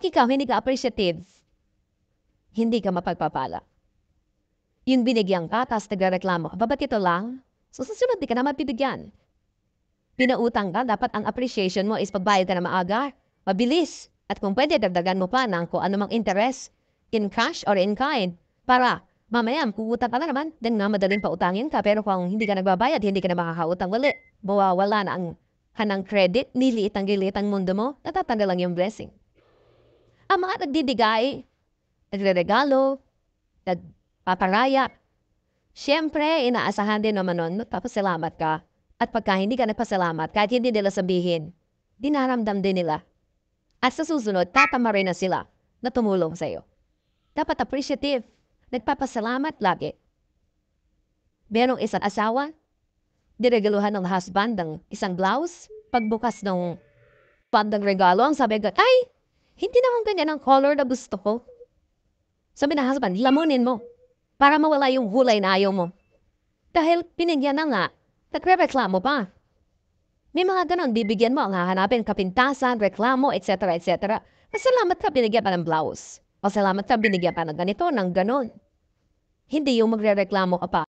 Kapag ikaw hindi ka appreciative, hindi ka mapagpapala. Yung binigyan ka, tapos nagrereklamo ka, ba't ito lang? So, sa sunod, di ka na mabibigyan. Pinautang ka, dapat ang appreciation mo is pagbayad ka na maaga, mabilis. At kung pwede, dagdagan mo pa ng kung anumang interest, in cash or in kind, para mamaya, kuutang ka na naman, then nga madaling pautangin ka. Pero kung hindi ka nagbabayad, hindi ka na makakautang ulit. Mawawala na ang hanang credit, niliit ang gilit ang mundo mo, natatanggal lang yung blessing. Ang mga nagdidigay, nagre-regalo, nagpaparaya, siyempre, inaasahan din naman nun, magpapasalamat ka. At pagka hindi ka nagpasalamat, kahit hindi nila sabihin, dinaramdam din nila. At sa susunod, tatama rin na sila na tumulong sa'yo. Dapat appreciative. Nagpapasalamat lagi. Merong isang asawa, diregaluhan ng husband ng isang blouse, pagbukas ng pandang regalo, ang sabi ko, ay, hindi naman ganyan ang color na gusto ko. Sabi ng husband, lamunin mo para mawala yung hulay na ayaw mo. Dahil pinigyan na nga, nagre-reklamo pa. May mga ganon, bibigyan mo ang hahanapin, kapintasan, reklamo, etc. etc. Masalamat ka, binigyan pa ng blouse. O salamat ka, binigyan pa ng ganito, ng ganon. Hindi yung magre-reklamo ka pa.